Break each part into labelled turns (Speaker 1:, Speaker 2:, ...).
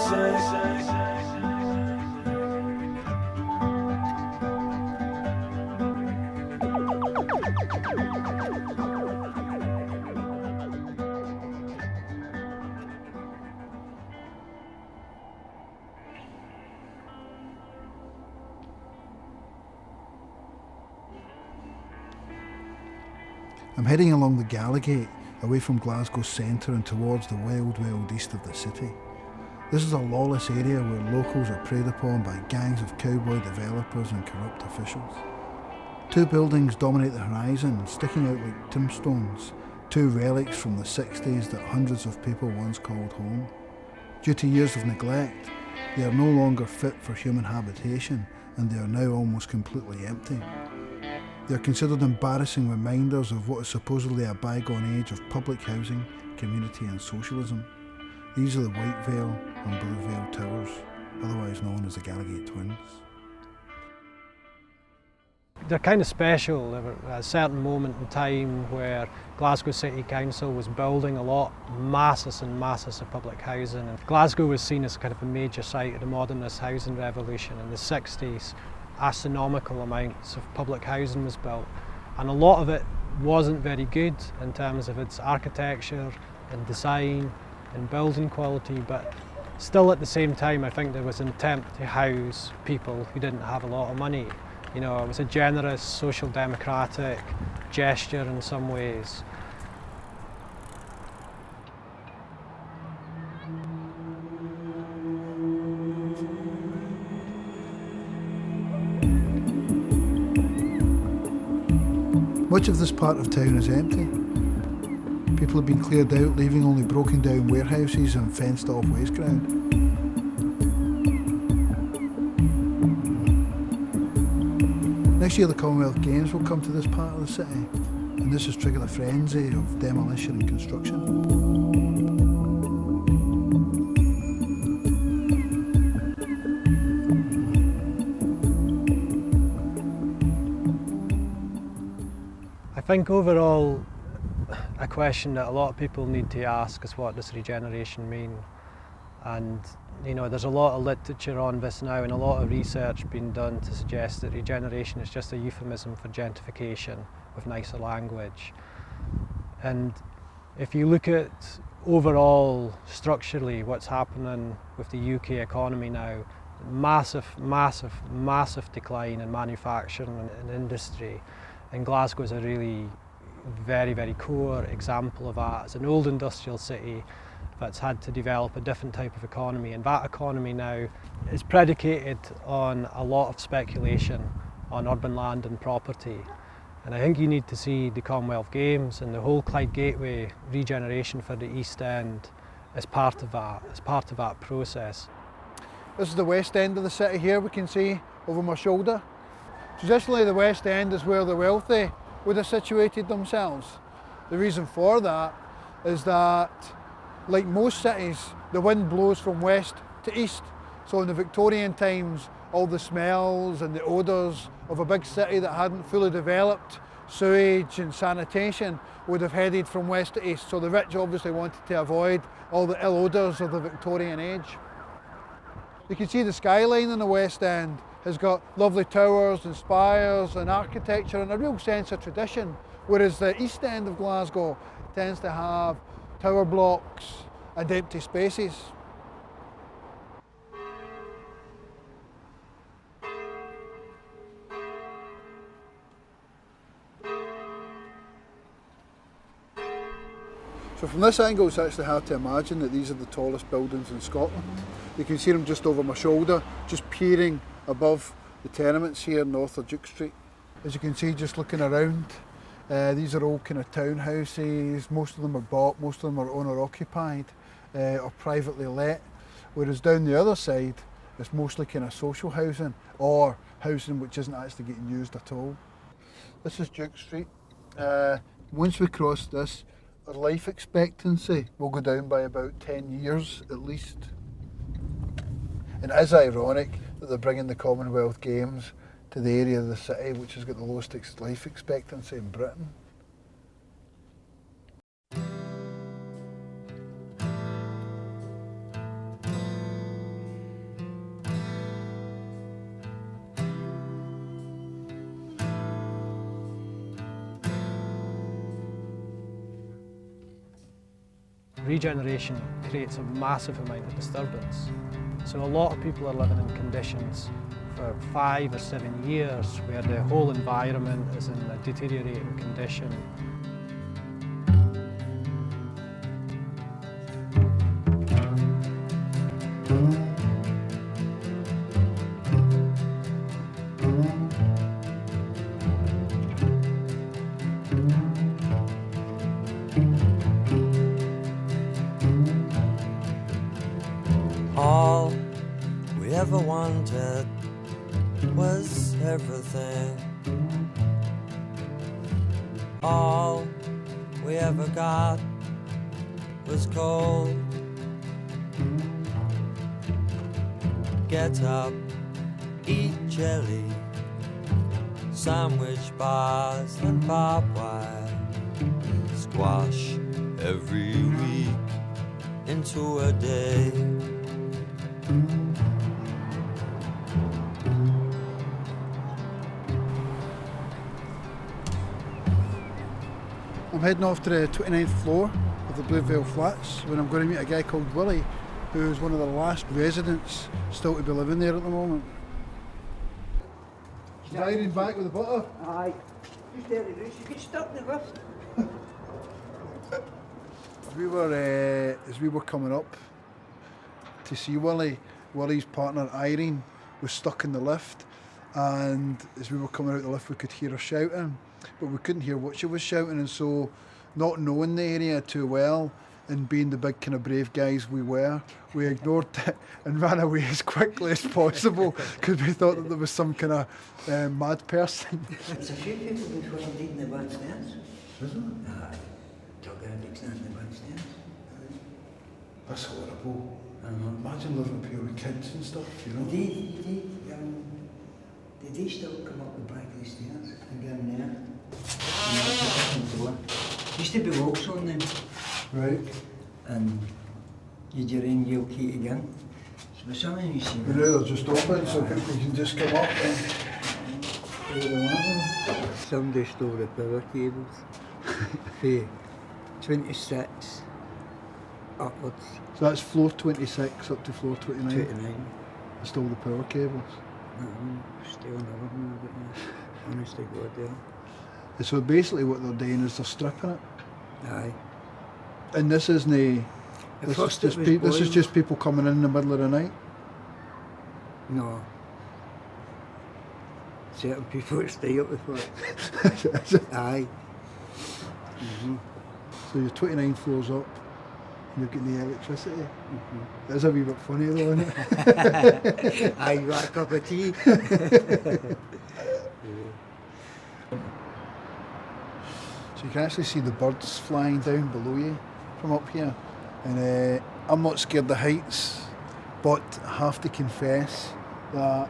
Speaker 1: I'm heading along the Gallowgate, away from Glasgow's centre and towards the wild, wild east of the city. This is a lawless area where locals are preyed upon by gangs of cowboy developers and corrupt officials. Two buildings dominate the horizon, sticking out like tombstones, two relics from the 60s that hundreds of people once called home. Due to years of neglect, they are no longer fit for human habitation, and they are now almost completely empty. They are considered embarrassing reminders of what is supposedly a bygone age of public housing, community and socialism. These are the White Vale and Blue Vale Towers, otherwise known as the Gallowgate Twins.
Speaker 2: They're kind of special. There was a certain moment in time where Glasgow City Council was building a lot, masses and masses of public housing. And Glasgow was seen as kind of a major site of the modernist housing revolution. In the 60s, astronomical amounts of public housing was built, and a lot of it wasn't very good in terms of its architecture and design and building quality, but still at the same time I think there was an attempt to house people who didn't have a lot of money. You know, it was a generous social democratic gesture in some ways.
Speaker 1: Much of this part of town is empty. People have been cleared out, leaving only broken down warehouses and fenced off waste ground. Next year the Commonwealth Games will come to this part of the city, and this has triggered a frenzy of demolition and construction.
Speaker 2: I think overall a question that a lot of people need to ask is, what does regeneration mean? And you know, there's a lot of literature on this now and a lot of research being done to suggest that regeneration is just a euphemism for gentrification with nicer language. And if you look at overall structurally what's happening with the UK economy now, massive decline in manufacturing and industry. And Glasgow is a really very, very core example of that. It's an old industrial city that's had to develop a different type of economy, and that economy now is predicated on a lot of speculation on urban land and property. And I think you need to see the Commonwealth Games and the whole Clyde Gateway regeneration for the East End as part of that process.
Speaker 1: This is the west end of the city here, we can see over my shoulder. Traditionally the West End is where the wealthy would have situated themselves. The reason for that is that, like most cities, the wind blows from west to east. So in the Victorian times, all the smells and the odours of a big city that hadn't fully developed, sewage and sanitation, would have headed from west to east. So the rich obviously wanted to avoid all the ill odours of the Victorian age. You can see the skyline in the West End has got lovely towers and spires and architecture and a real sense of tradition, whereas the East End of Glasgow tends to have tower blocks and empty spaces. So from this angle it's actually hard to imagine that these are the tallest buildings in Scotland. You can see them just over my shoulder, just peering above the tenements here north of Duke Street. As you can see, just looking around, these are all kind of townhouses. Most of them are bought, most of them are owner occupied or privately let, whereas down the other side it's mostly kind of social housing or housing which isn't actually getting used at all. This is Duke Street. Once we cross this, our life expectancy will go down by about 10 years at least. And it is ironic that they're bringing the Commonwealth Games to the area of the city which has got the lowest life expectancy in Britain.
Speaker 2: regeneration creates a massive amount of disturbance. So a lot of people are living in conditions for 5 or 7 years where the whole environment is in a deteriorating condition.
Speaker 3: All we ever wanted was everything. All we ever got was cold. Get up, eat jelly, sandwich bars and barbed wire. Squash every week into a day.
Speaker 1: I'm heading off to the 29th floor of the Bluevale Flats when I'm going to meet a guy called Willie, who's one of the last residents still to be living there at the moment. Dining back with the butter?
Speaker 4: Aye. Just out the roof, you get stuck in the lift.
Speaker 1: As we were coming up to see Willie, Willie's partner Irene was stuck in the lift, and as we were coming out the lift we could hear her shouting, but we couldn't hear what she was shouting, and so, not knowing the area too well and being the big kind of brave guys we were, we ignored it and ran away as quickly as possible because we thought that there was some kind of mad person.
Speaker 4: There's a few people before I'm eating the back stairs.
Speaker 1: Is it?
Speaker 4: Aye. Gigantic stand in the back stairs.
Speaker 1: That's horrible.
Speaker 4: I know.
Speaker 1: Imagine living up here with kids and stuff, you know?
Speaker 4: They do still come up the back of the stairs and get in there. Used to be locks on them.
Speaker 1: Right.
Speaker 4: And you'd your own yellow key again. So for some of you see
Speaker 1: But now they're just open so people can just come up and
Speaker 4: somebody stole the power cables for 26 upwards.
Speaker 1: So that's floor 26 up to floor 29.
Speaker 4: 29.
Speaker 1: They stole the power cables.
Speaker 4: Still another one, but honestly, God, yeah.
Speaker 1: And so basically what they're doing is they're stripping it.
Speaker 4: Aye.
Speaker 1: And this isn't this is just people coming in the middle of the night.
Speaker 4: No. Certain people that stay up before. Aye.
Speaker 1: So you're 29 floors up, and you're getting the electricity. That's a wee bit funny though, isn't it?
Speaker 4: Aye, you want a cup of tea?
Speaker 1: So you can actually see the birds flying down below you from up here. And I'm not scared of heights, but I have to confess that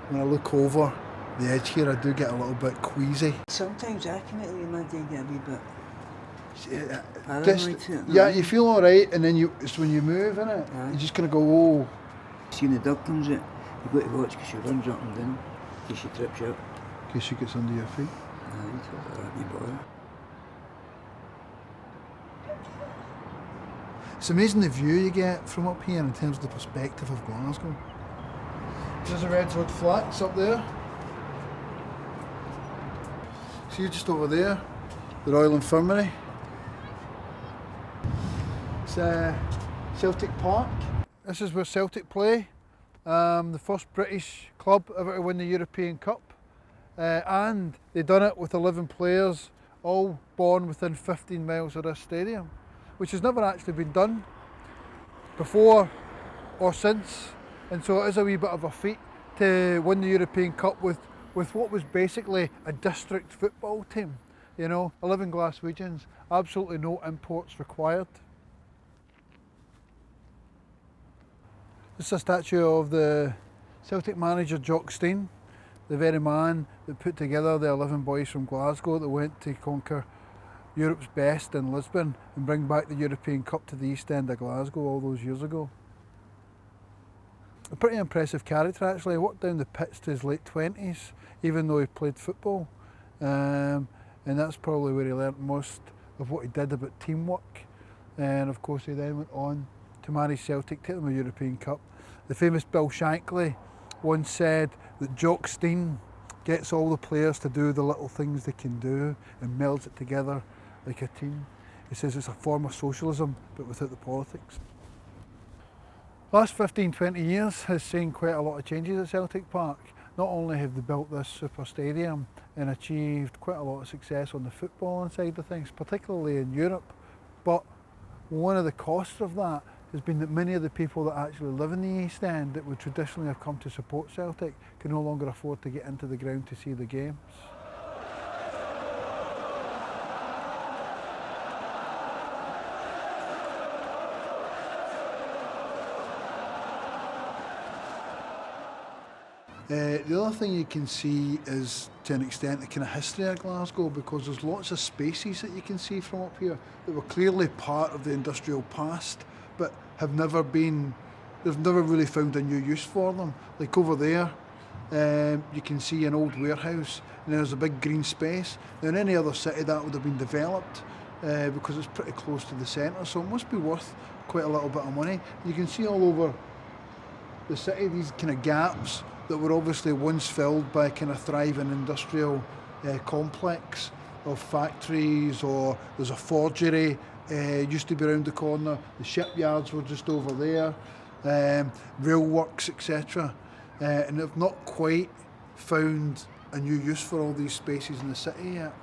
Speaker 1: when I look over the edge here, I do get a little bit queasy.
Speaker 4: Sometimes I can make my day get a wee bit
Speaker 1: Just,
Speaker 4: paranoid to it.
Speaker 1: yeah, you feel all right, and then it's when you move, innit?
Speaker 4: Aye.
Speaker 1: You're just going to go, oh.
Speaker 4: See when the dog comes out, you've got to watch because she runs up and down, in case she trips you up.
Speaker 1: In case she gets under your feet.
Speaker 4: Aye, you talk about that, no bother.
Speaker 1: It's amazing the view you get from up here in terms of the perspective of Glasgow. There's the Redwood Flats up there. See just over there, the Royal Infirmary. It's Celtic Park. This is where Celtic play. The first British club ever to win the European Cup. And they done it with 11 players, all born within 15 miles of this stadium, which has never actually been done before or since, and so it is a wee bit of a feat to win the European Cup with what was basically a district football team, you know, 11 Glaswegians, absolutely no imports required. This is a statue of the Celtic manager Jock Stein, the very man that put together the 11 boys from Glasgow that went to conquer Europe's best in Lisbon and bring back the European Cup to the East End of Glasgow all those years ago. A pretty impressive character actually. He worked down the pits to his late 20s, even though he played football. And that's probably where he learnt most of what he did about teamwork. and of course he then went on to manage Celtic, take them a European Cup. The famous Bill Shankly once said that Jock Stein gets all the players to do the little things they can do and melds it together like a team. He says it's a form of socialism but without the politics. The last 15-20 years has seen quite a lot of changes at Celtic Park. Not only have they built this super stadium and achieved quite a lot of success on the footballing side of things, particularly in Europe, but one of the costs of that has been that many of the people that actually live in the East End that would traditionally have come to support Celtic can no longer afford to get into the ground to see the games. The other thing you can see is, to an extent, the kind of history of Glasgow, because there's lots of spaces that you can see from up here that were clearly part of the industrial past, but have never been, they've never really found a new use for them. Like over there, you can see an old warehouse, and there's a big green space. Now in any other city that would have been developed because it's pretty close to the centre, so it must be worth quite a little bit of money. You can see all over the city these kind of gaps that were obviously once filled by a kind of thriving industrial complex of factories, or there's a forgery used to be around the corner, the shipyards were just over there, rail works, etc. And they've not quite found a new use for all these spaces in the city yet.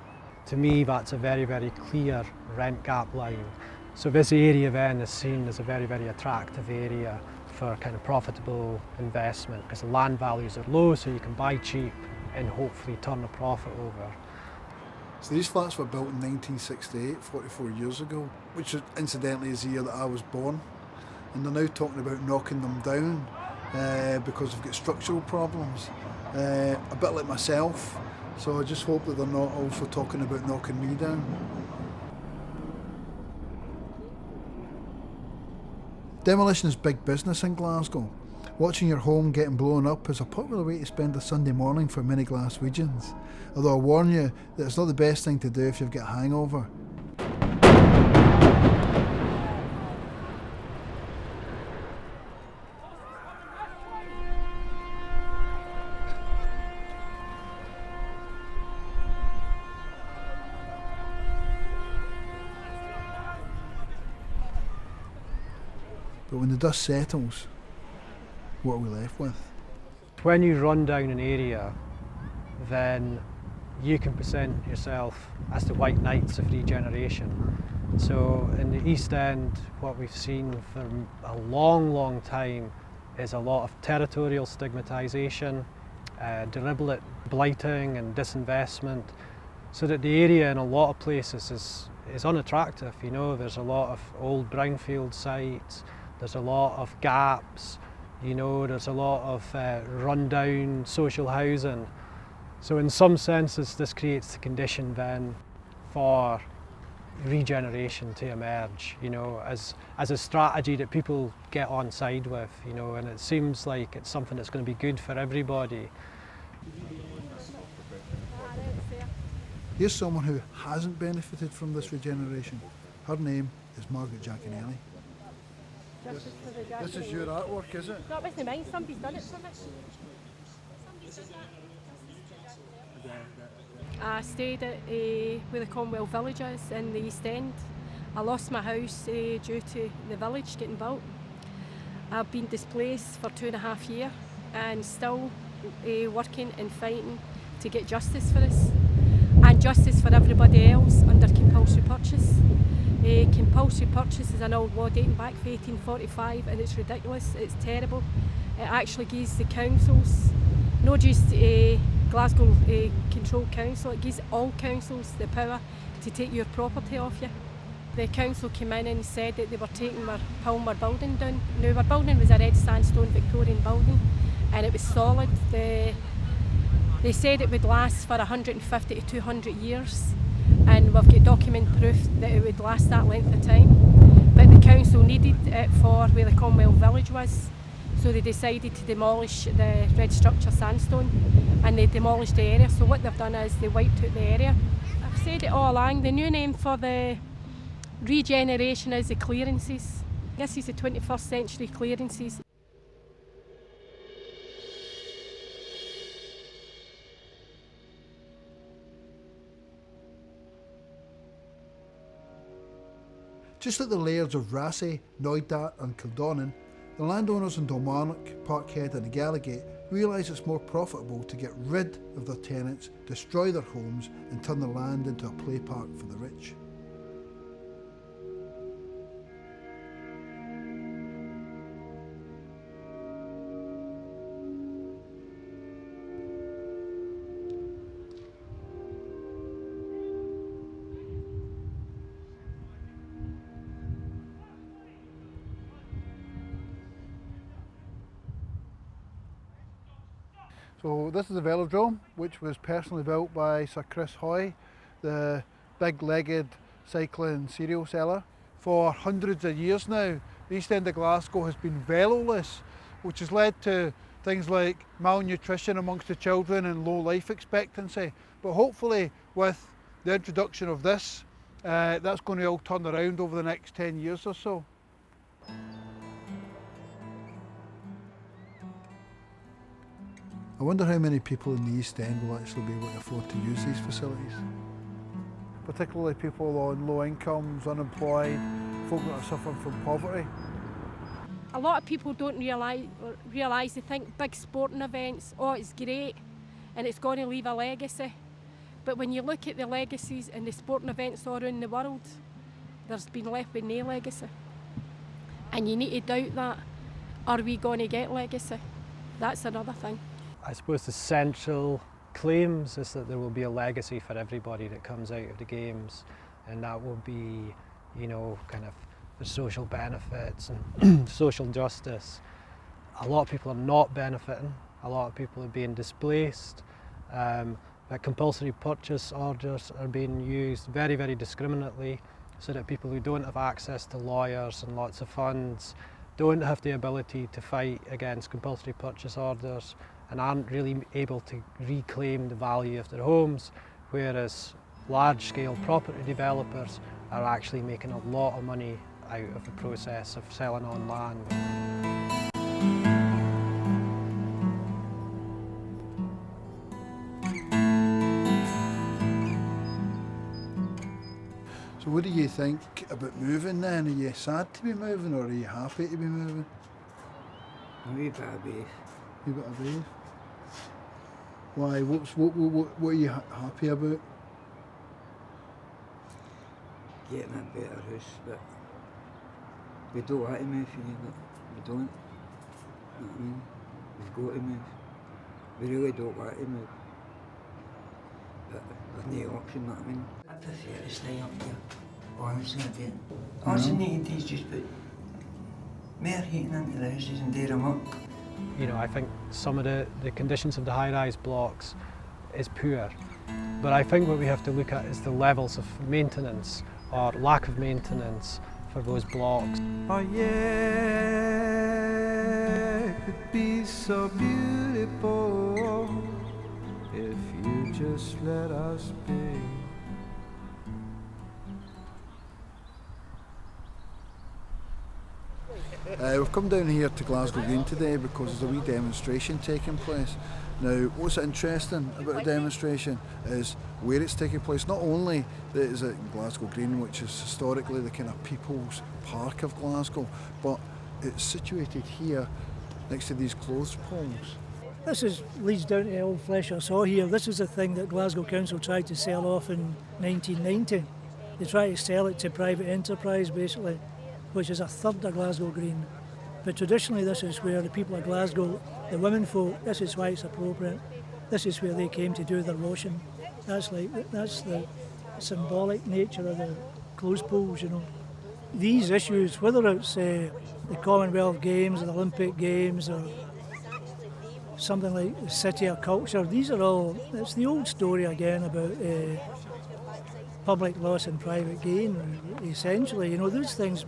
Speaker 2: To me, that's a very, very clear rent gap line. So this area then is seen as a very, very attractive area for kind of profitable investment, because the land values are low, so you can buy cheap and hopefully turn a profit over.
Speaker 1: So these flats were built in 1968, 44 years ago, which incidentally is the year that I was born. And they're now talking about knocking them down because they've got structural problems, a bit like myself. So I just hope that they're not also talking about knocking me down. Demolition is big business in Glasgow. Watching your home getting blown up is a popular way to spend a Sunday morning for many Glaswegians. Although I warn you that it's not the best thing to do if you've got a hangover. But when the dust settles, what are we left with?
Speaker 2: When you run down an area, then you can present yourself as the White Knights of Regeneration. So in the East End, what we've seen for a long, long time is a lot of territorial stigmatisation, deliberate blighting and disinvestment, so that the area in a lot of places is unattractive. You know, there's a lot of old brownfield sites, there's a lot of gaps, you know, there's a lot of run-down social housing. So in some senses this creates the condition then for regeneration to emerge, you know, as a strategy that people get on side with, you know, and it seems like it's something that's going to be good for everybody.
Speaker 1: Here's someone who hasn't benefited from this regeneration. Her name is Margaret Giaconelli. This is your artwork, is it?
Speaker 5: Not with mine, somebody's done it for me. I stayed at where the Commonwealth Village is in the East End. I lost my house due to the village getting built. I've been displaced for 2.5 years and still working and fighting to get justice for us, and justice for everybody else under compulsory purchase. Compulsory purchase is an old law dating back to 1845, and it's ridiculous, it's terrible. It actually gives the councils, not just Glasgow Control Council, it gives all councils the power to take your property off you. The council came in and said that they were taking our Palmer building down. Now our building was a red sandstone Victorian building, and it was solid. They said it would last for 150 to 200 years, and we've got document proof that it would last that length of time. But the council needed it for where the Commonwealth Village was, so they decided to demolish the red structure sandstone, and they demolished the area. So what they've done is they wiped out the area. I've said it all along, the new name for the Regeneration is the clearances. This is the 21st century clearances.
Speaker 1: Just like the layers of Rassay, Knoydart and Kildonan, the landowners in Dalmarnock, Parkhead and the Gallowgate realise it's more profitable to get rid of their tenants, destroy their homes and turn the land into a play park for the rich. So this is the velodrome, which was personally built by Sir Chris Hoy, the big-legged cycling serial seller. For hundreds of years now, the East End of Glasgow has been veloless, which has led to things like malnutrition amongst the children and low life expectancy. But hopefully with the introduction of this, that's going to all turn around over the next 10 years or so. I wonder how many people in the East End will actually be able to afford to use these facilities. Particularly people on low incomes, unemployed, folk that are suffering from poverty.
Speaker 5: A lot of people don't realise, they think big sporting events, oh it's great and it's going to leave a legacy. But when you look at the legacies and the sporting events all around the world, there's been left with no legacy. And you need to doubt that. Are we going to get legacy? That's another thing.
Speaker 2: I suppose the central claims is that there will be a legacy for everybody that comes out of the games, and that will be, you know, kind of the social benefits and social justice. A lot of people are not benefiting, a lot of people are being displaced, but compulsory purchase orders are being used very, very discriminately, so that people who don't have access to lawyers and lots of funds don't have the ability to fight against compulsory purchase orders and aren't really able to reclaim the value of their homes, whereas large-scale property developers are actually making a lot of money out of the process of selling on land.
Speaker 1: So what do you think about moving then? Are you sad to be moving or are you happy to be moving?
Speaker 4: A wee bit of both.
Speaker 1: A wee bit of both. Why? What are you happy about?
Speaker 4: Getting a better house, but we don't want to move here, but we don't. You know what I mean? We've got to move. We really don't want to move. But there's no option, you know what I mean? I prefer to stay up here. Honestly, I do. All you need is just put more heating into the houses and do them up.
Speaker 2: You know, I think some of the conditions of the high-rise blocks is poor, but I think what we have to look at is the levels of maintenance or lack of maintenance for those blocks.
Speaker 3: Oh yeah, it could be so beautiful if you just let us be.
Speaker 1: We've come down here to Glasgow Green today because there's a wee demonstration taking place. Now, what's interesting about the demonstration is where it's taking place. Not only is it Glasgow Green, which is historically the kind of people's park of Glasgow, but it's situated here next to these clothes poles.
Speaker 6: This leads down to Old Flesher Saw here. This is a thing that Glasgow Council tried to sell off in 1990. They tried to sell it to private enterprise basically, which is a third of Glasgow Green. But traditionally this is where the people of Glasgow, the women folk, this is why it's appropriate. This is where they came to do their washing. That's the symbolic nature of the clothes poles, you know. These issues, whether it's the Commonwealth Games or the Olympic Games or something like the city of culture, these are all, it's the old story again about public loss and private gain, essentially. You know, those things,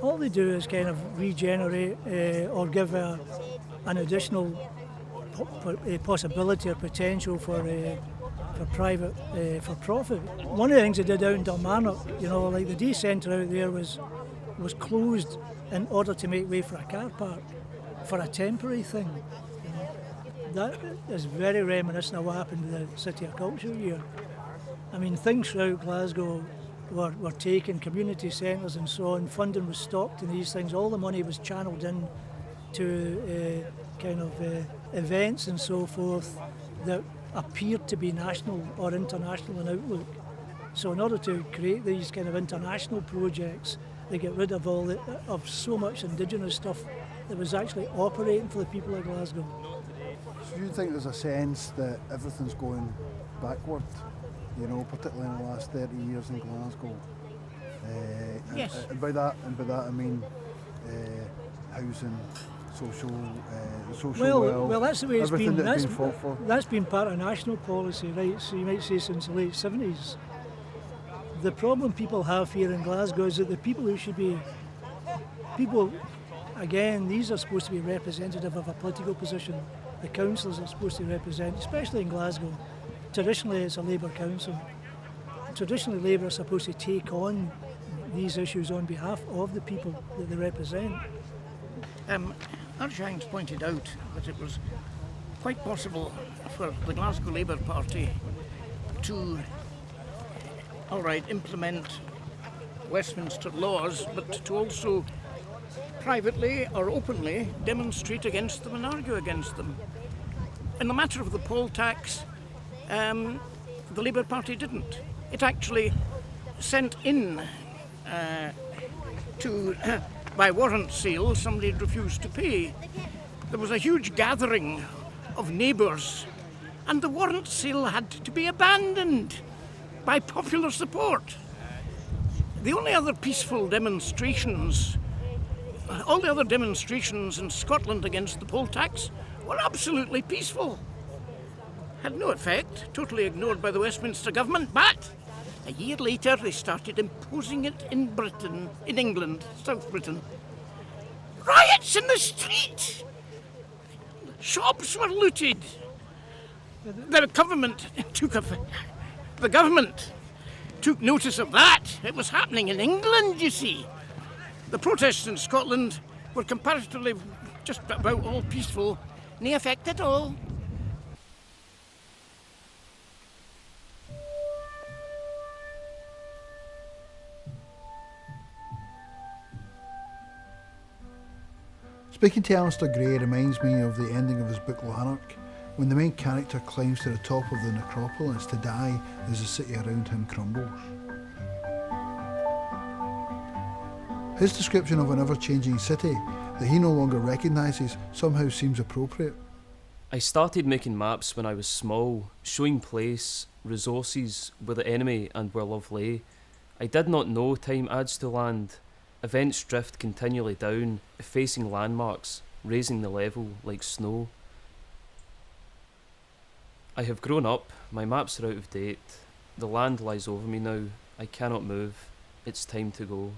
Speaker 6: all they do is kind of regenerate or give an additional possibility or potential for private, for profit. One of the things they did out in Dalmarnock, like the day centre out there was closed in order to make way for a car park, for a temporary thing. That is very reminiscent of what happened with the City of Culture here. I mean, things throughout Glasgow were taken, community centres and so on, funding was stopped and these things, all the money was channelled in to events and so forth that appeared to be national or international in outlook. So in order to create these kind of international projects, they get rid of of so much indigenous stuff that was actually operating for the people of Glasgow.
Speaker 1: So do you think there's a sense that everything's going backward, particularly in the last 30 years in Glasgow?
Speaker 6: Yes.
Speaker 1: And by that I mean housing, social
Speaker 6: well, that's the way it's been.
Speaker 1: That's been fought for.
Speaker 6: That's been part of national policy, right? So you might say since the late 70s. The problem people have here in Glasgow is that the people who should be again, these are supposed to be representative of a political position. The councils are supposed to represent, especially in Glasgow. Traditionally, it's a Labour council. Traditionally, Labour are supposed to take on these issues on behalf of the people that they represent.
Speaker 7: Arshanks pointed out that it was quite possible for the Glasgow Labour Party to, implement Westminster laws, but to also privately or openly demonstrate against them and argue against them. In the matter of the poll tax, the Labour Party didn't. It actually sent in by warrant sale, somebody had refused to pay. There was a huge gathering of neighbours, and the warrant sale had to be abandoned by popular support. The only other peaceful demonstrations, all the other demonstrations in Scotland against the poll tax were absolutely peaceful. Had no effect, totally ignored by the Westminster government, but a year later they started imposing it in England, South Britain. Riots in the street! Shops were looted. The government took notice of that. It was happening in England, you see. The protests in Scotland were comparatively just about all peaceful, no effect at all.
Speaker 1: Speaking to Alistair Gray reminds me of the ending of his book Lanark, when the main character climbs to the top of the necropolis to die as the city around him crumbles. His description of an ever-changing city that he no longer recognises somehow seems appropriate.
Speaker 8: I started making maps when I was small, showing place, resources, where the enemy and where love lay. I did not know time adds to land. Events drift continually down, effacing landmarks, raising the level like snow. I have grown up, my maps are out of date. The land lies over me now, I cannot move, it's time to go.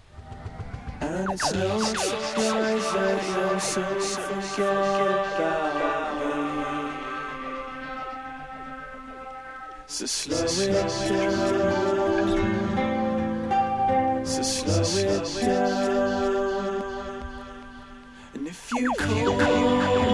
Speaker 3: And it's no surprise that you'll soon forget about me. So slow it down. So slow it down. And if you call